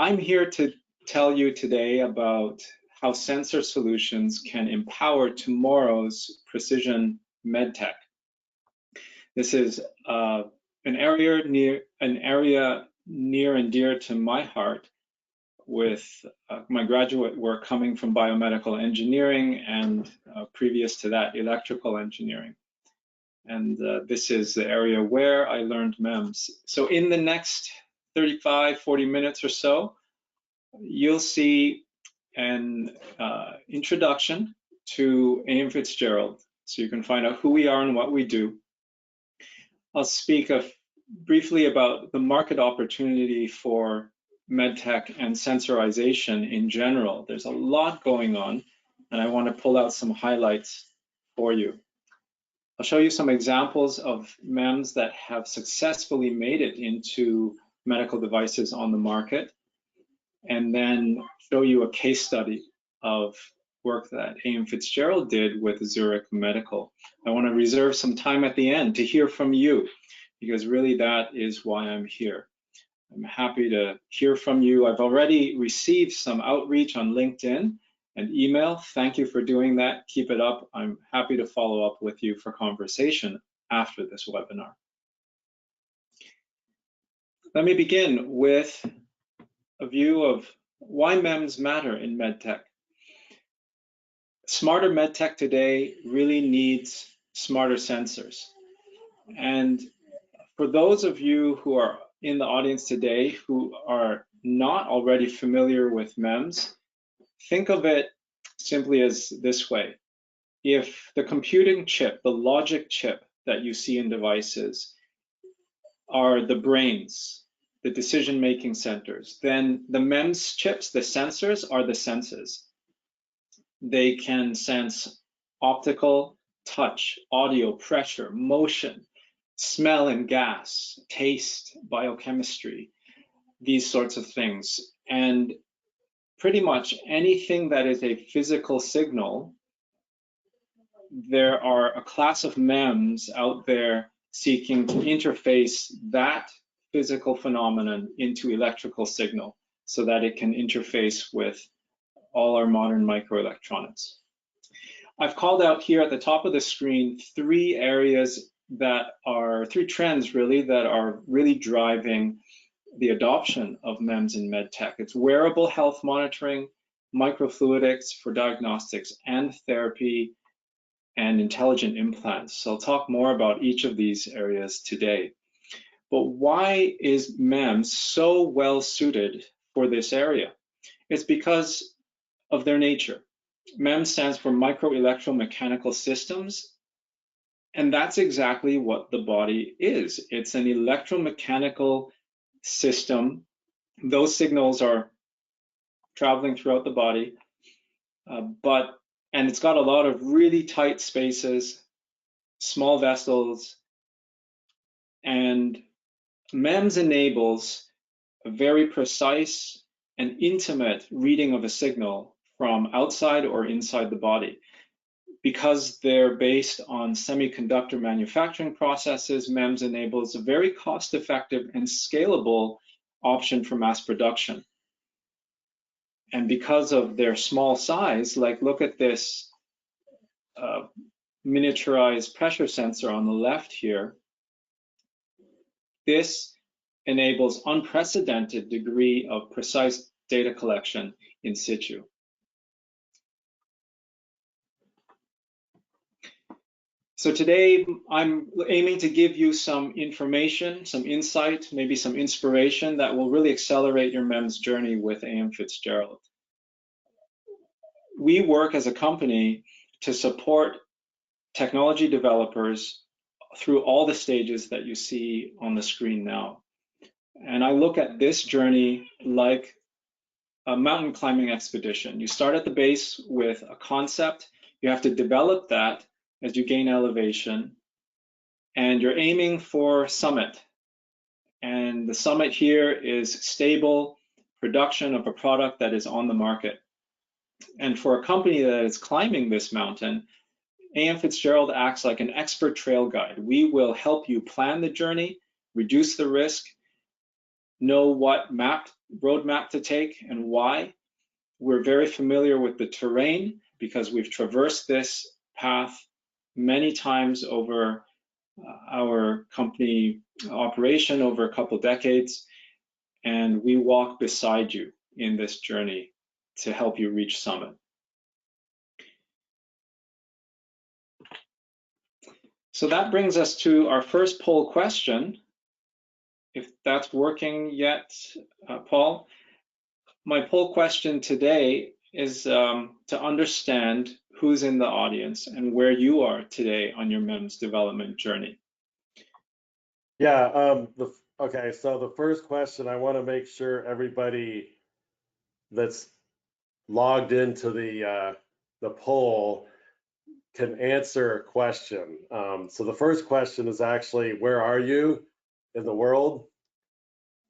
I'm here to tell you today about how sensor solutions can empower tomorrow's precision medtech. This is an area near and dear to my heart, with my graduate work coming from biomedical engineering and previous to that, electrical engineering. And this is the area where I learned MEMS. So in the next 35, 40 minutes or so, you'll see an introduction to AMF Fitzgerald, so you can find out who we are and what we do. I'll speak briefly about the market opportunity for medtech and sensorization in general. There's a lot going on, and I want to pull out some highlights for you. I'll show you some examples of MEMS that have successfully made it into medical devices on the market, and then show you a case study of work that AMF Fitzgerald did with Zurich Medical. I want to reserve some time at the end to hear from you, because really that is why I'm here. I'm happy to hear from you. I've already received some outreach on LinkedIn and email. Thank you for doing that. Keep it up. I'm happy to follow up with you for conversation after this webinar. Let me begin with a view of why MEMS matter in medtech. Smarter medtech today really needs smarter sensors. And for those of you who are in the audience today who are not already familiar with MEMS, think of it simply as this way. If the computing chip, the logic chip that you see in devices are the brains, the decision-making centers, then the MEMS chips, the sensors, are the senses. They can sense optical, touch, audio, pressure, motion, smell and gas, taste, biochemistry, these sorts of things. And pretty much anything that is a physical signal, there are a class of MEMS out there seeking to interface that physical phenomenon into electrical signal so that it can interface with all our modern microelectronics. I've called out here at the top of the screen three trends really that are really driving the adoption of MEMS in medtech. It's wearable health monitoring, microfluidics for diagnostics and therapy, and intelligent implants. So I'll talk more about each of these areas today. But why is MEMS so well suited for this area? It's because of their nature. MEMS stands for micro-electromechanical systems, and that's exactly what the body is. It's an electromechanical system. Those signals are traveling throughout the body, and it's got a lot of really tight spaces, small vessels, and MEMS enables a very precise and intimate reading of a signal from outside or inside the body. Because they're based on semiconductor manufacturing processes, MEMS enables a very cost-effective and scalable option for mass production. And because of their small size, like look at this miniaturized pressure sensor on the left here, this enables unprecedented degree of precise data collection in situ. So today, I'm aiming to give you some information, some insight, maybe some inspiration that will really accelerate your MEMS journey with AMF Fitzgerald. We work as a company to support technology developers through all the stages that you see on the screen now. And I look at this journey like a mountain climbing expedition. You start at the base with a concept, you have to develop that as you gain elevation, and you're aiming for summit. And the summit here is stable production of a product that is on the market. And for a company that is climbing this mountain, AMF Fitzgerald acts like an expert trail guide. We will help you plan the journey, reduce the risk, know what roadmap to take and why. We're very familiar with the terrain because we've traversed this path many times over our company operation over a couple decades, and we walk beside you in this journey to help you reach summit. So that brings us to our first poll question. If that's working yet, Paul. My poll question today is to understand who's in the audience and where you are today on your MEMS development journey. Yeah, okay, so the first question, I want to make sure everybody that's logged into the poll can answer a question. So the first question is actually, where are you in the world?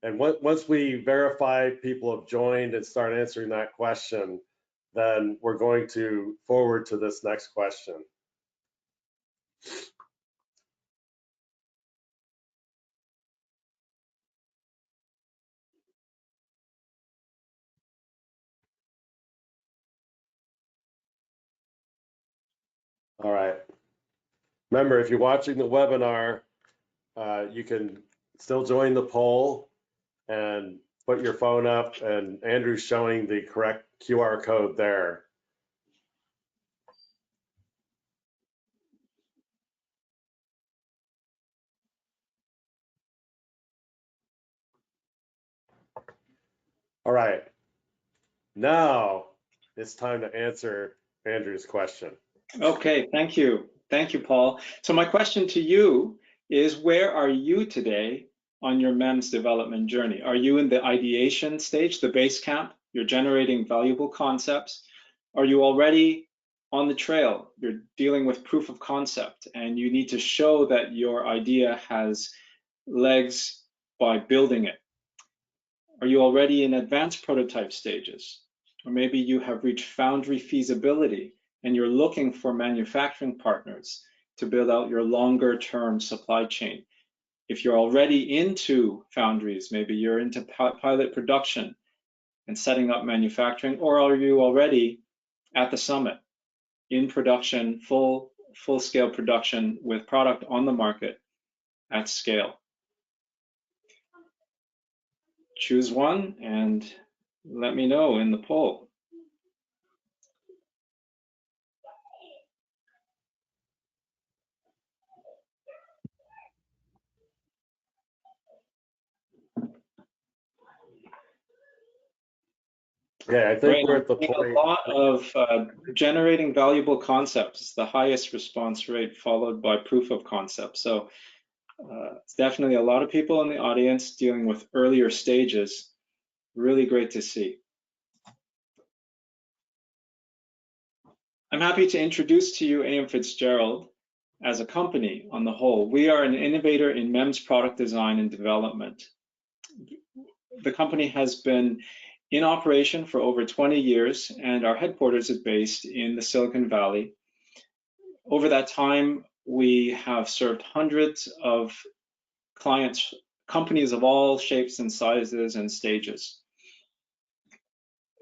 And once we verify people have joined and start answering that question, then we're going to forward to this next question. All right. Remember, if you're watching the webinar, you can still join the poll and put your phone up, and Andrew's showing the correct QR code there. All right. Now it's time to answer Andrew's question. Okay, thank you. Thank you, Paul. So my question to you is, where are you today on your MEMS development journey? Are you in the ideation stage, the base camp? You're generating valuable concepts. Are you already on the trail? You're dealing with proof of concept, and you need to show that your idea has legs by building it. Are you already in advanced prototype stages? Or maybe you have reached foundry feasibility and you're looking for manufacturing partners to build out your longer term supply chain. If you're already into foundries, maybe you're into pilot production and setting up manufacturing, or are you already at the summit in production, full scale production with product on the market at scale? Choose one and let me know in the poll. Yeah, I think we're at the point. A lot of generating valuable concepts, the highest response rate, followed by proof of concept. So it's definitely a lot of people in the audience dealing with earlier stages. Really great to see. I'm happy to introduce to you AM Fitzgerald as a company on the whole. We are an innovator in MEMS product design and development. The company has been in operation for over 20 years, and our headquarters is based in the Silicon Valley. Over that time, we have served hundreds of clients, companies of all shapes and sizes and stages,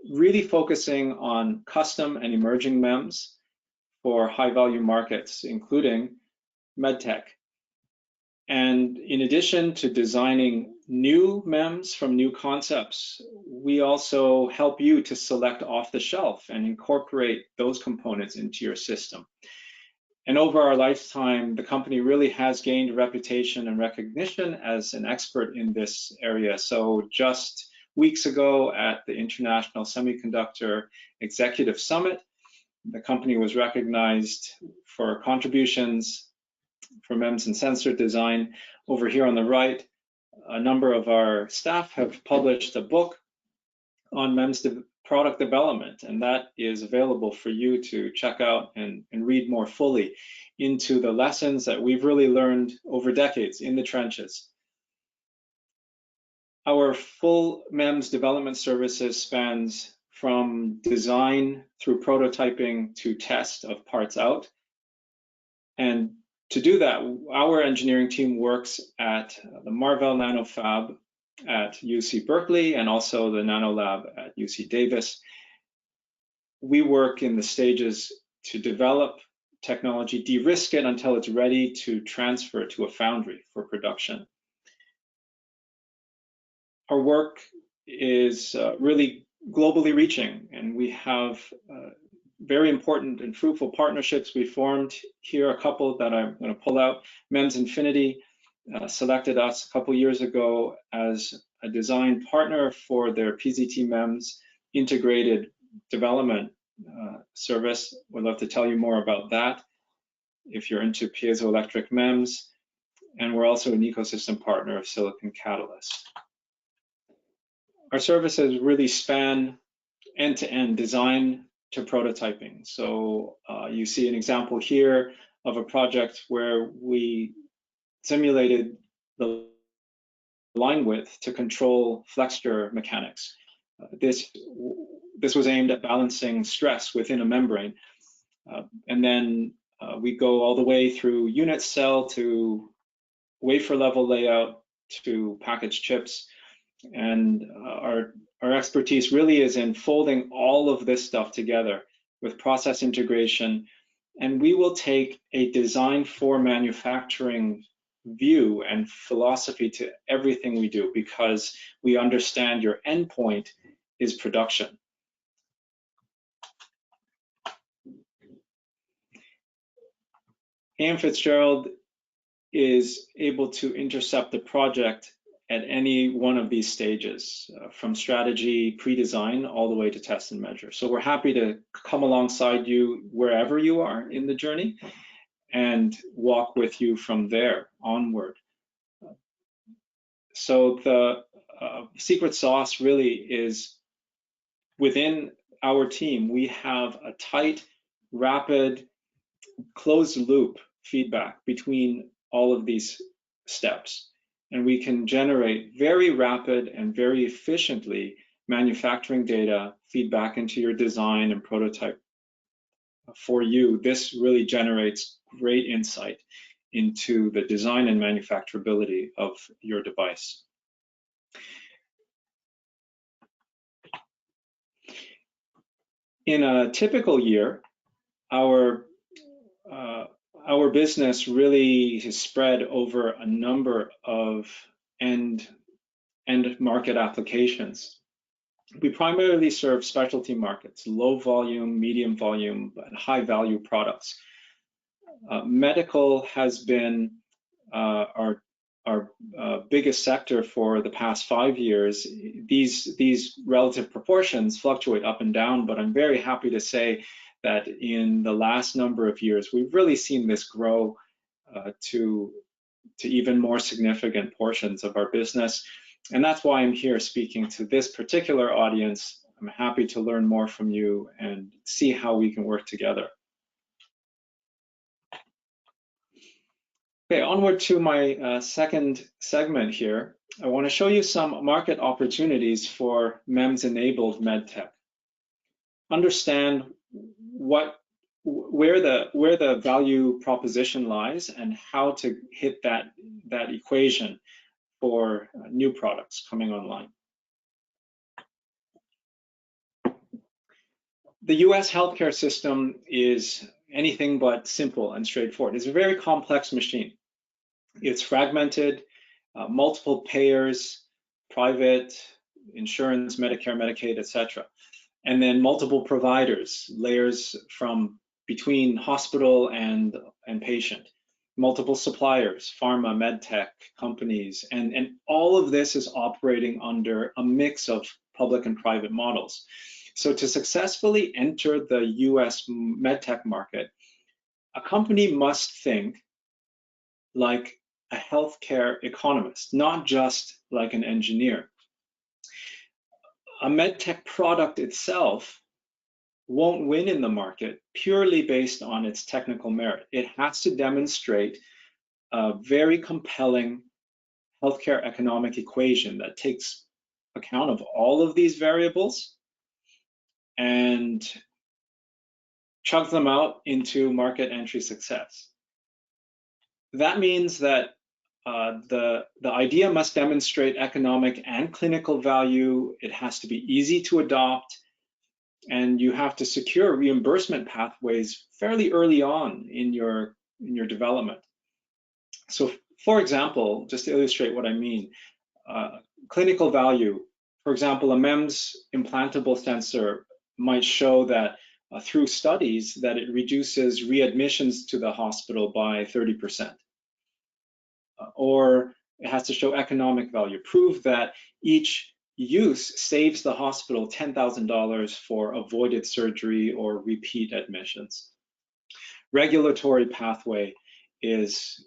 really focusing on custom and emerging MEMS for high-value markets, including Medtech. And in addition to designing new MEMS from new concepts, we also help you to select off the shelf and incorporate those components into your system. And over our lifetime, the company really has gained a reputation and recognition as an expert in this area. So just weeks ago at the International Semiconductor Executive Summit, the company was recognized for contributions for MEMS and sensor design. Over here on the right, a number of our staff have published a book on MEMS product development, and that is available for you to check out and read more fully into the lessons that we've really learned over decades in the trenches. Our full MEMS development services spans from design through prototyping to test of parts out. And to do that, our engineering team works at the Marvell Nano Fab at UC Berkeley and also the Nano Lab at UC Davis. We work in the stages to develop technology, de-risk it until it's ready to transfer to a foundry for production. Our work is really globally reaching, and we have very important and fruitful partnerships we formed here. A couple that I'm going to pull out. MEMS Infinity selected us a couple years ago as a design partner for their PZT MEMS integrated development service. We'd love to tell you more about that if you're into piezoelectric MEMS. And we're also an ecosystem partner of Silicon Catalyst. Our services really span end-to-end design to prototyping. So you see an example here of a project where we simulated the line width to control flexure mechanics. This was aimed at balancing stress within a membrane. And then we go all the way through unit cell to wafer level layout to package chips. And our expertise really is in folding all of this stuff together with process integration. And we will take a design for manufacturing view and philosophy to everything we do, because we understand your endpoint is production. AMF Fitzgerald is able to intercept the project at any one of these stages, from strategy, pre-design, all the way to test and measure. So we're happy to come alongside you wherever you are in the journey and walk with you from there onward. So the secret sauce really is within our team. We have a tight, rapid, closed loop feedback between all of these steps. And we can generate very rapid and very efficiently manufacturing data, feedback into your design and prototype for you. This really generates great insight into the design and manufacturability of your device. In a typical year, our business really is spread over a number of end market applications. We primarily serve specialty markets, low volume, medium volume, and high value products. Medical has been our biggest sector for the past 5 years. These relative proportions fluctuate up and down, but I'm very happy to say that in the last number of years, we've really seen this grow to even more significant portions of our business. And that's why I'm here speaking to this particular audience. I'm happy to learn more from you and see how we can work together. Okay, onward to my second segment here. I want to show you some market opportunities for MEMS-enabled medtech. Understand where the value proposition lies and how to hit that equation for new products coming online. The US healthcare system is anything but simple and straightforward. It's a very complex machine. It's fragmented, multiple payers, private, insurance, Medicare, Medicaid, etc. And then multiple providers, layers from between hospital and patient, multiple suppliers, pharma, medtech companies, and all of this is operating under a mix of public and private models. So to successfully enter the US medtech market, a company must think like a healthcare economist, not just like an engineer. A medtech product itself won't win in the market purely based on its technical merit. It has to demonstrate a very compelling healthcare economic equation that takes account of all of these variables and chug them out into market entry success. That means that the idea must demonstrate economic and clinical value. It has to be easy to adopt, and you have to secure reimbursement pathways fairly early on in your development. So, for example, just to illustrate what I mean, clinical value. For example, a MEMS implantable sensor might show that through studies that it reduces readmissions to the hospital by 30%. Or it has to show economic value, prove that each use saves the hospital $10,000 for avoided surgery or repeat admissions. Regulatory pathway is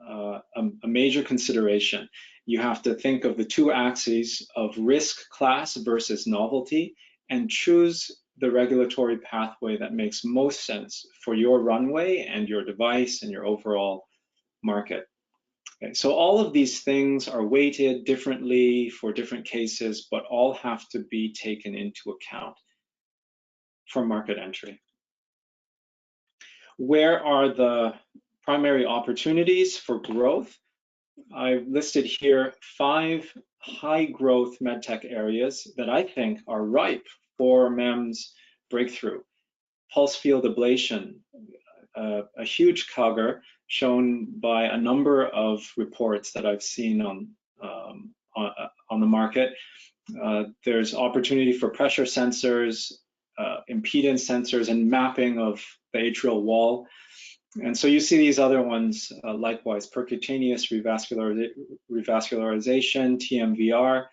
a major consideration. You have to think of the two axes of risk class versus novelty and choose the regulatory pathway that makes most sense for your runway and your device and your overall market. Okay, so all of these things are weighted differently for different cases, but all have to be taken into account for market entry. Where are the primary opportunities for growth? I've listed here 5 high growth medtech areas that I think are ripe for MEMS breakthrough. Pulse field ablation, a huge CAGR shown by a number of reports that I've seen on the market. There's opportunity for pressure sensors, impedance sensors, and mapping of the atrial wall. And so you see these other ones, likewise, percutaneous revascularization, TMVR.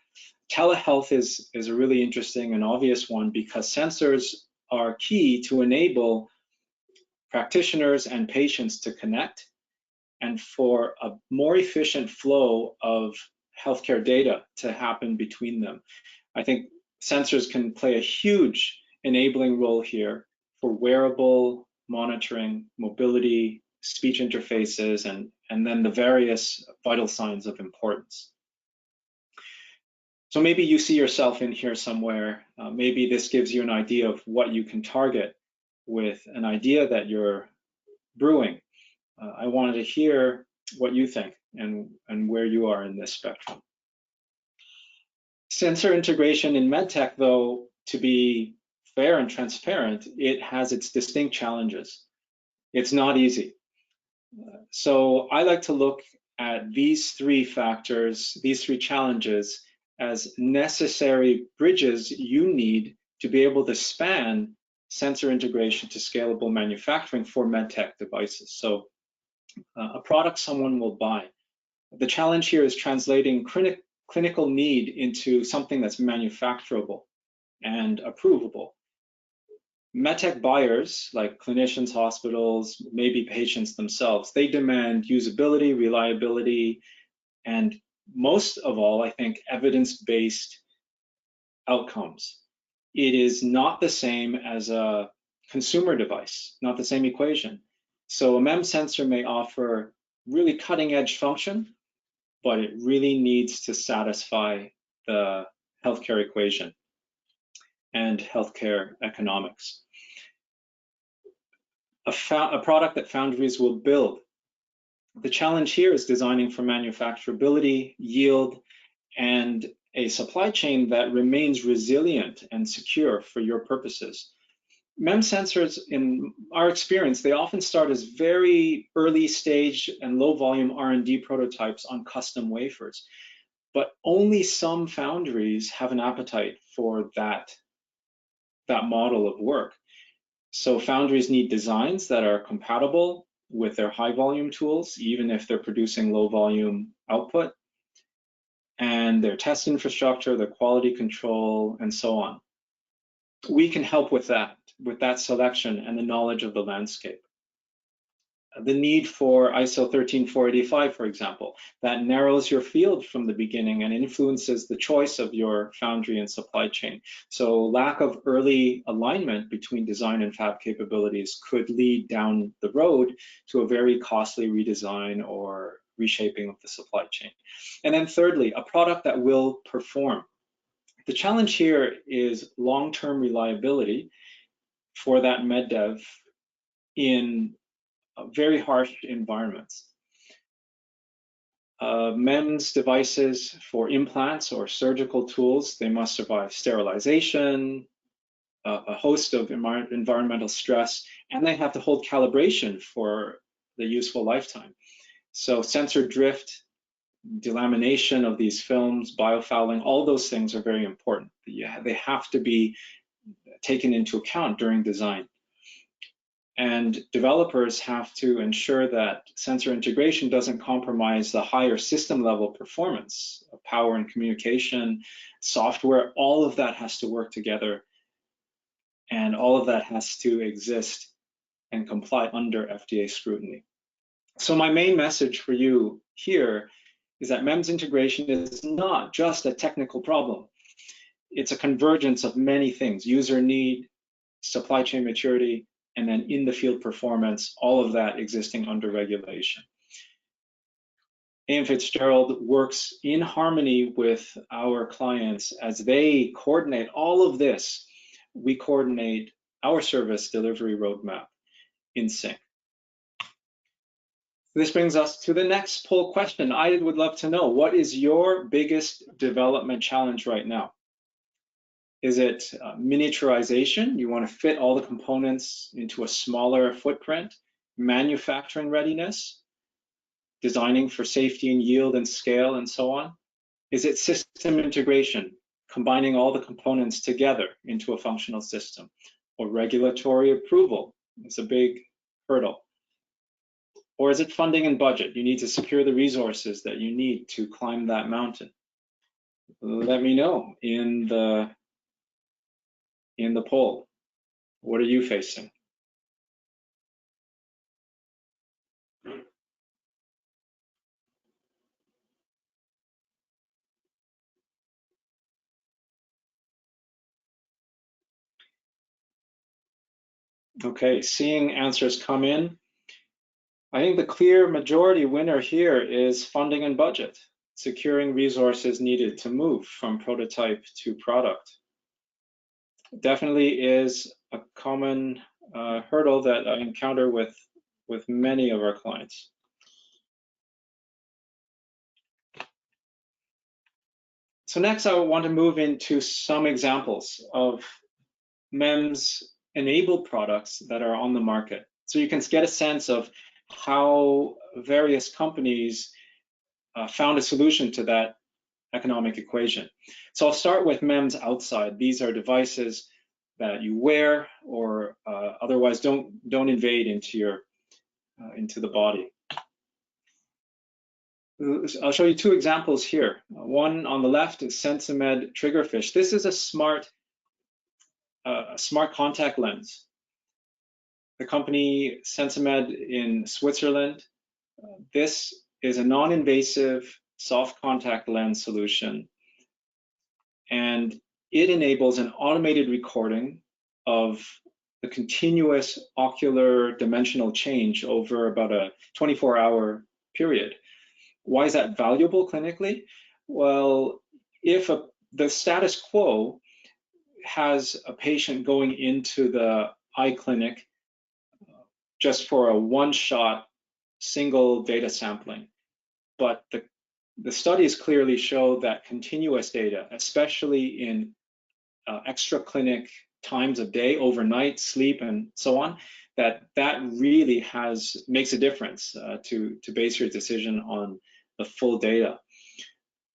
Telehealth is a really interesting and obvious one because sensors are key to enable practitioners and patients to connect and for a more efficient flow of healthcare data to happen between them. I think sensors can play a huge enabling role here for wearable monitoring, mobility, speech interfaces, and then the various vital signs of importance. So maybe you see yourself in here somewhere. Maybe this gives you an idea of what you can target with an idea that you're brewing. I wanted to hear what you think and where you are in this spectrum. Sensor integration in medtech, though, to be fair and transparent, it has its distinct challenges. It's not easy. So I like to look at these 3 factors, these 3 challenges, as necessary bridges you need to be able to span sensor integration to scalable manufacturing for medtech devices. So a product someone will buy. The challenge here is translating clinical need into something that's manufacturable and approvable. Medtech buyers, like clinicians, hospitals, maybe patients themselves, they demand usability, reliability, and most of all, I think, evidence-based outcomes. It is not the same as a consumer device, not the same equation. So a MEMS sensor may offer really cutting-edge function, but it really needs to satisfy the healthcare equation and healthcare economics. A product that foundries will build. The challenge here is designing for manufacturability, yield, and a supply chain that remains resilient and secure for your purposes. MEMS sensors, in our experience, they often start as very early stage and low volume R&D prototypes on custom wafers, but only some foundries have an appetite for that model of work. So foundries need designs that are compatible with their high volume tools, even if they're producing low volume output, and their test infrastructure, their quality control, and so on. We can help with that selection and the knowledge of the landscape. The need for ISO 13485, for example, that narrows your field from the beginning and influences the choice of your foundry and supply chain. So lack of early alignment between design and fab capabilities could lead down the road to a very costly redesign or reshaping of the supply chain. And then thirdly, a product that will perform. The challenge here is long-term reliability for that med dev in very harsh environments. MEMS devices for implants or surgical tools, they must survive sterilization, a host of environmental stress, and they have to hold calibration for the useful lifetime. So sensor drift, delamination of these films, biofouling, all those things are very important. They have to be taken into account during design. And developers have to ensure that sensor integration doesn't compromise the higher system level performance of power and communication, software, all of that has to work together. And all of that has to exist and comply under FDA scrutiny. So my main message for you here is that MEMS integration is not just a technical problem. It's a convergence of many things: user need, supply chain maturity, and then in the field performance, all of that existing under regulation. AMF Fitzgerald works in harmony with our clients as they coordinate all of this. We coordinate our service delivery roadmap in sync. This brings us to the next poll question. I would love to know, what is your biggest development challenge right now? Is it miniaturization? You want to fit all the components into a smaller footprint? Manufacturing readiness? Designing for safety and yield and scale and so on? Is it system integration? Combining all the components together into a functional system? Or regulatory approval? It's a big hurdle. Or is it funding and budget? You need to secure the resources that you need to climb that mountain. Let me know in the poll. What are you facing? Okay, seeing answers come in. I think the clear majority winner here is funding and budget, securing resources needed to move from prototype to product. Definitely is a common hurdle that I encounter with many of our clients. So next, I want to move into some examples of MEMS-enabled products that are on the market. So you can get a sense of how various companies found a solution to that economic equation. So I'll start with MEMS outside. These are devices that you wear or otherwise don't invade into the body. I'll show you two examples here. One on the left is SensiMed Triggerfish. This is a smart contact lens. The company SensiMed in Switzerland. This is a non-invasive soft contact lens solution, and it enables an automated recording of the continuous ocular dimensional change over about a 24-hour period. Why is that valuable clinically? Well, if the status quo has a patient going into the eye clinic just for a one-shot single data sampling, but the studies clearly show that continuous data, especially in extra clinic times of day, overnight, sleep, and so on, that really makes a difference to base your decision on the full data.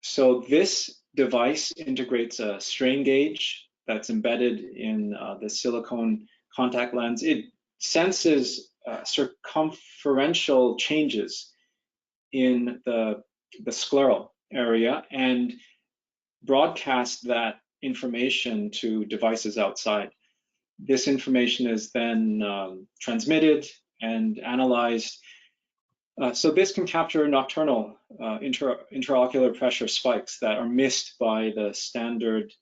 So this device integrates a strain gauge that's embedded in the silicone contact lens. It senses circumferential changes in the scleral area and broadcasts that information to devices outside. This information is then transmitted and analyzed. So this can capture nocturnal intraocular pressure spikes that are missed by the standard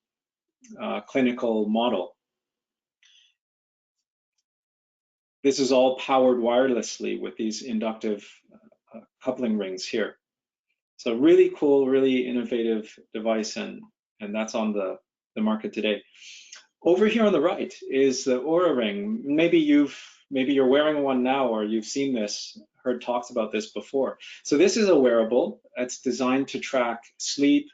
clinical model. This is all powered wirelessly with these inductive coupling rings here. So really cool, really innovative device, and that's on the market today. Over here on the right is the Oura Ring. Maybe you've maybe you're wearing one now, or you've seen this, heard talks about this before. So this is a wearable. It's designed to track sleep,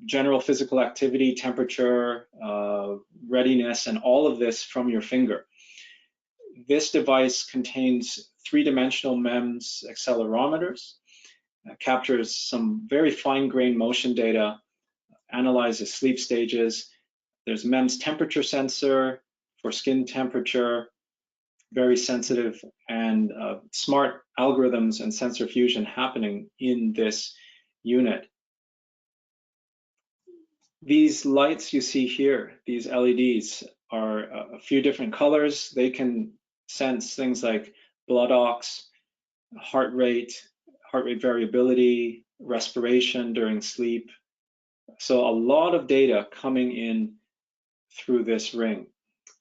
general physical activity, temperature, readiness, and all of this from your finger. This device contains three-dimensional MEMS accelerometers, captures some very fine-grained motion data, analyzes sleep stages. There's MEMS temperature sensor for skin temperature, very sensitive, and smart algorithms and sensor fusion happening in this unit. These lights you see here, these LEDs, are a few different colors. They can sense things like blood ox, heart rate variability, respiration during sleep. So a lot of data coming in through this ring.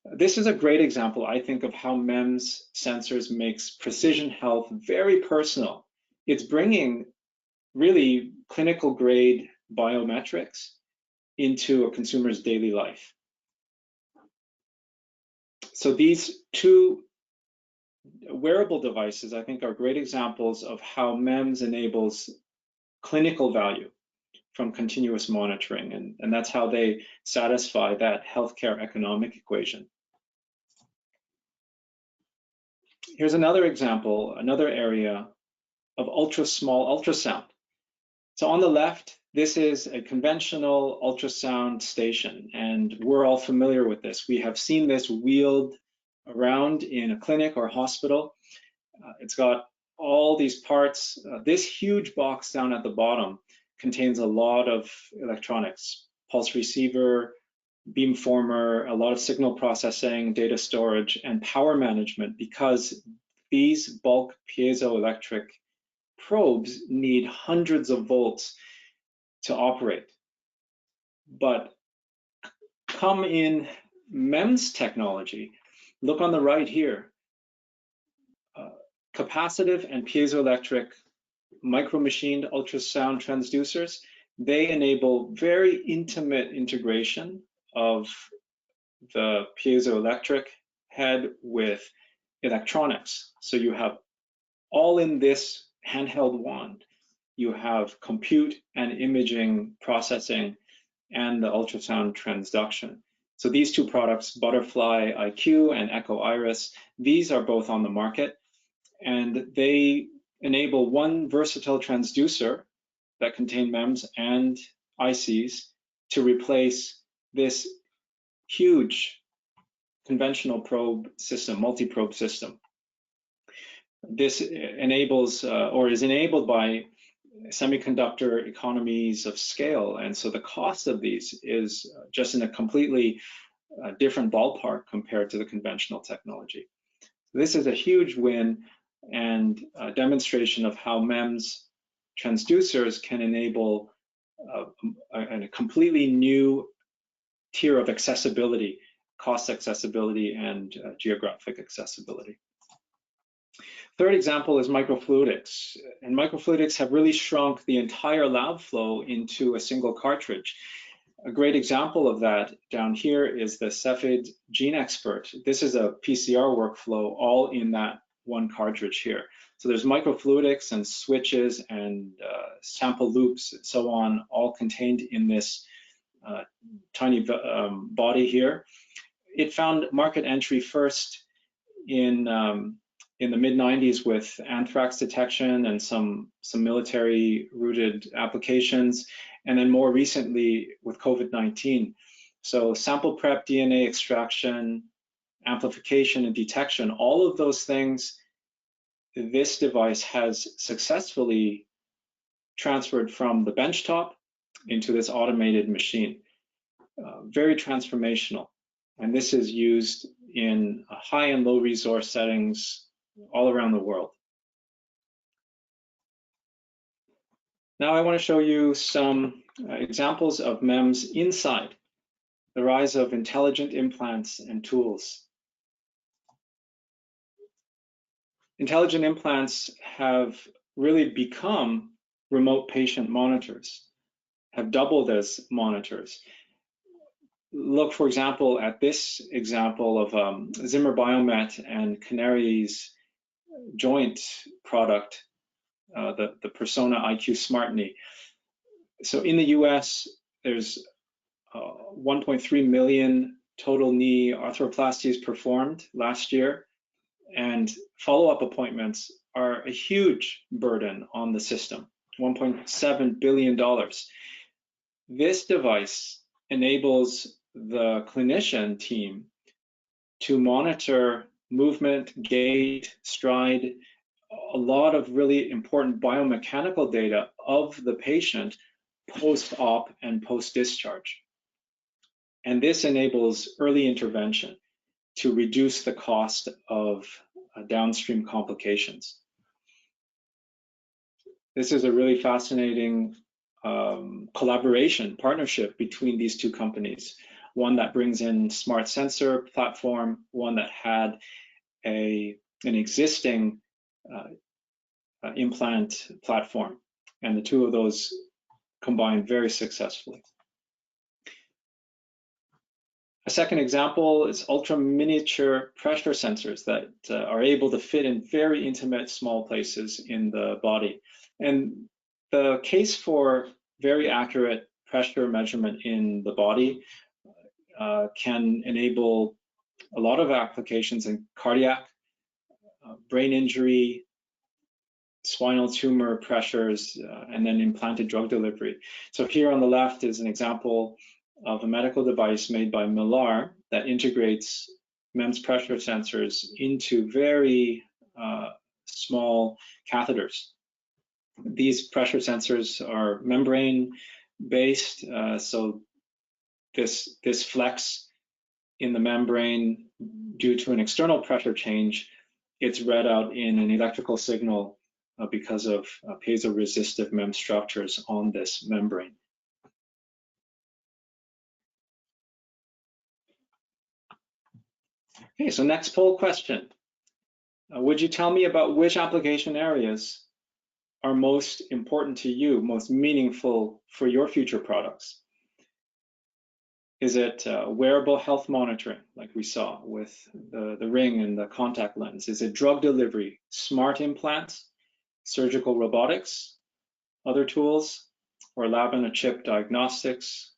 This is a great example, I think, of how MEMS sensors makes precision health very personal. It's bringing really clinical grade biometrics into a consumer's daily life. So these two wearable devices, I think, are great examples of how MEMS enables clinical value from continuous monitoring, and that's how they satisfy that healthcare economic equation. Here's another example, another area of ultra-small ultrasound. So on the left, this is a conventional ultrasound station, and we're all familiar with this. We have seen this wheeled around in a clinic or hospital. It's got all these parts. This huge box down at the bottom contains a lot of electronics, pulse receiver, beamformer, a lot of signal processing, data storage, and power management, because these bulk piezoelectric probes need hundreds of volts to operate. But come in MEMS technology, look on the right here, capacitive and piezoelectric micro-machined ultrasound transducers. They enable very intimate integration of the piezoelectric head with electronics. So you have all in this handheld wand. You have compute and imaging processing and the ultrasound transduction. So these two products, Butterfly IQ and Echo Iris, these are both on the market, and they enable one versatile transducer that contain MEMS and ICs to replace this huge conventional probe system, multi-probe system. This enables or is enabled by semiconductor economies of scale, and so the cost of these is just in a completely different ballpark compared to the conventional technology. This is a huge win and a demonstration of how MEMS transducers can enable a completely new tier of accessibility, cost accessibility, and geographic accessibility. Third example is microfluidics, and microfluidics have really shrunk the entire lab flow into a single cartridge. A great example of that down here is the Cepheid Gene Expert. This is a PCR workflow all in that one cartridge here. So there's microfluidics and switches and sample loops and so on, all contained in this tiny body here. It found market entry first in the mid-90s with anthrax detection and some military-rooted applications, and then more recently with COVID-19. So sample prep, DNA extraction, amplification, and detection, all of those things, this device has successfully transferred from the benchtop into this automated machine. Very transformational. And this is used in high and low resource settings all around the world. Now I want to show you some examples of MEMS inside, the rise of intelligent implants and tools. Intelligent implants have really become remote patient monitors, have doubled as monitors. look, for example, at this example of Zimmer Biomet and Canary's joint product, the Persona IQ Smart Knee. So in the US, there's 1.3 million total knee arthroplasties performed last year, and follow-up appointments are a huge burden on the system, $1.7 billion. This device enables the clinician team to monitor movement, gait, stride, a lot of really important biomechanical data of the patient post-op and post-discharge. And this enables early intervention to reduce the cost of downstream complications. This is a really fascinating collaboration, partnership between these two companies. One that brings in smart sensor platform, one that had an existing implant platform, and the two of those combined very successfully. A second example is ultra miniature pressure sensors that are able to fit in very intimate small places in the body. And the case for very accurate pressure measurement in the body can enable a lot of applications in cardiac, brain injury, spinal tumor pressures, and then implanted drug delivery. So here on the left is an example of a medical device made by Millar that integrates MEMS pressure sensors into very small catheters. These pressure sensors are membrane-based, so this flex in the membrane due to an external pressure change, it's read out in an electrical signal because of piezoresistive MEMS structures on this membrane. Okay, so next poll question. Would you tell me about which application areas are most important to you, most meaningful for your future products? Is it wearable health monitoring, like we saw with the ring and the contact lens? Is it drug delivery, smart implants, surgical robotics, other tools, or lab-on-a-chip diagnostics,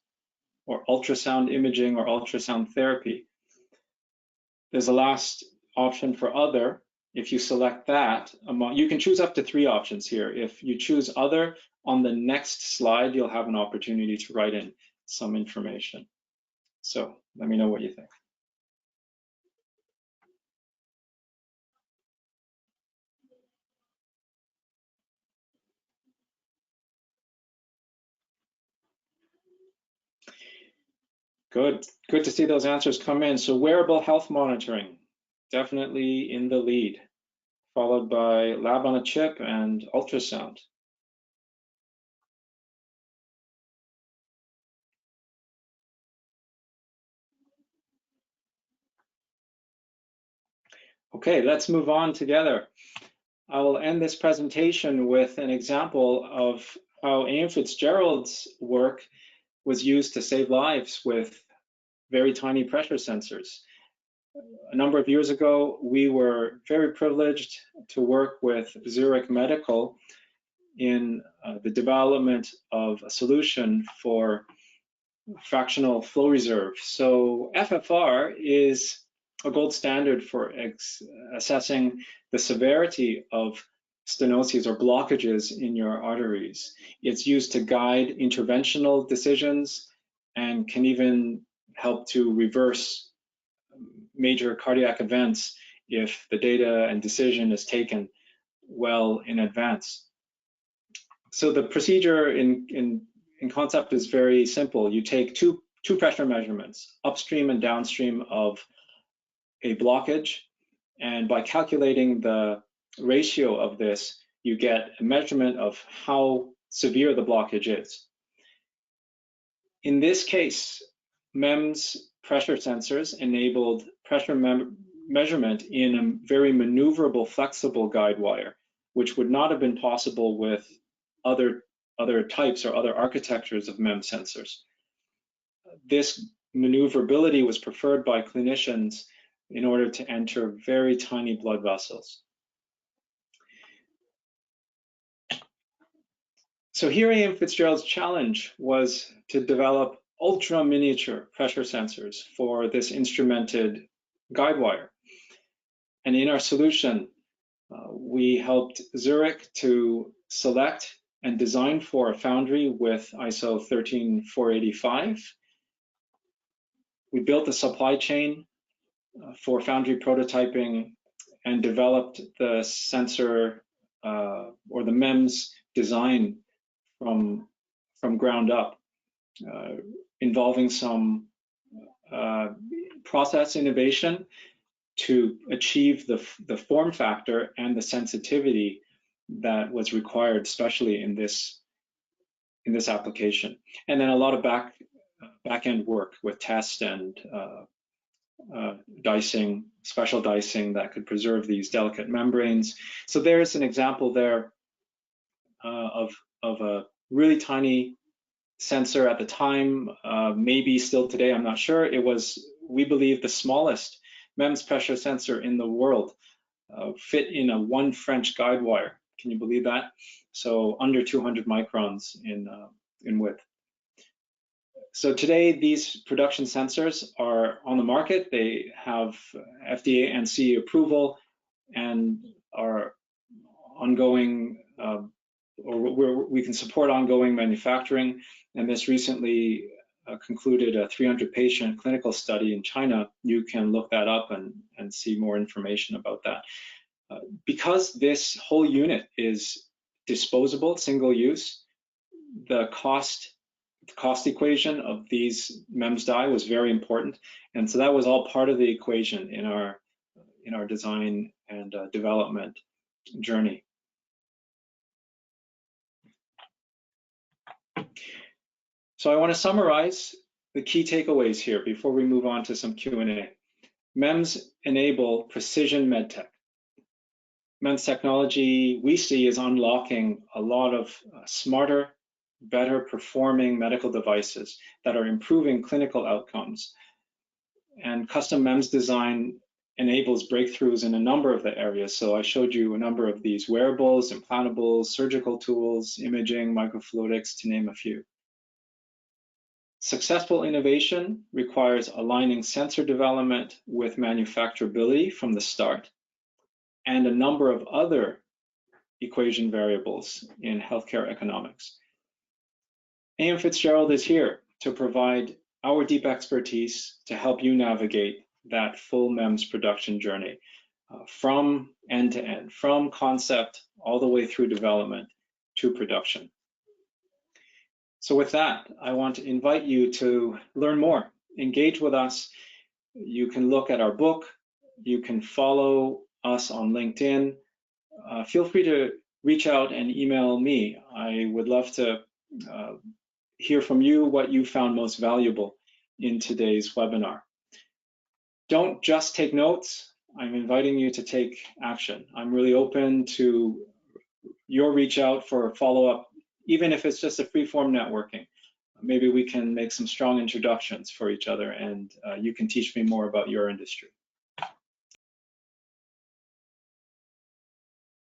or ultrasound imaging or ultrasound therapy? There's a last option for other. If you select that, you can choose up to 3 options here. If you choose other, on the next slide, you'll have an opportunity to write in some information. So let me know what you think. Good to see those answers come in. So wearable health monitoring, definitely in the lead, followed by lab on a chip and ultrasound. Okay, let's move on together. I will end this presentation with an example of how AMF Fitzgerald's work was used to save lives with very tiny pressure sensors. A number of years ago, we were very privileged to work with Zurich Medical in the development of a solution for fractional flow reserve. So FFR is a gold standard for assessing the severity of stenoses or blockages in your arteries. It's used to guide interventional decisions and can even help to reverse major cardiac events if the data and decision is taken well in advance. So the procedure in concept is very simple. You take two pressure measurements, upstream and downstream of a blockage, and by calculating the ratio of this, you get a measurement of how severe the blockage is. In this case, MEMS pressure sensors enabled pressure measurement in a very maneuverable, flexible guide wire, which would not have been possible with other types or other architectures of MEMS sensors. This maneuverability was preferred by clinicians in order to enter very tiny blood vessels. So here AM Fitzgerald's challenge was to develop ultra miniature pressure sensors for this instrumented guide wire. And in our solution, we helped Zurich to select and design for a foundry with ISO 13485. We built a supply chain for foundry prototyping and developed the sensor or the MEMS design from ground up, involving some process innovation to achieve the form factor and the sensitivity that was required, especially in this application. And then a lot of back-end work with test and dicing, special dicing that could preserve these delicate membranes. So there's an example there of a really tiny sensor at the time, maybe still today, I'm not sure. It was, we believe, the smallest MEMS pressure sensor in the world, fit in a 1 French guide wire. Can you believe that? So under 200 microns in width. So today, these production sensors are on the market. They have FDA and CE approval and are ongoing, or we can support ongoing manufacturing. And this recently concluded a 300-patient clinical study in China. You can look that up and see more information about that. Because this whole unit is disposable, single use, the cost equation of these MEMS die was very important, and so that was all part of the equation in our design and development journey. So I want to summarize the key takeaways here before we move on to some Q&A. MEMS enable precision medtech. MEMS technology we see is unlocking a lot of smarter, better performing medical devices that are improving clinical outcomes. And custom MEMS design enables breakthroughs in a number of the areas. So I showed you a number of these: wearables, implantables, surgical tools, imaging, microfluidics, to name a few. Successful innovation requires aligning sensor development with manufacturability from the start, and a number of other equation variables in healthcare economics. AM Fitzgerald is here to provide our deep expertise to help you navigate that full MEMS production journey, from end to end, from concept all the way through development to production. So with that, I want to invite you to learn more, engage with us. You can look at our book, you can follow us on LinkedIn. Feel free to reach out and email me. I would love to hear from you what you found most valuable in today's webinar. Don't just take notes. I'm inviting you to take action. I'm really open to your reach out for follow-up, even if it's just a free-form networking. Maybe we can make some strong introductions for each other, and you can teach me more about your industry.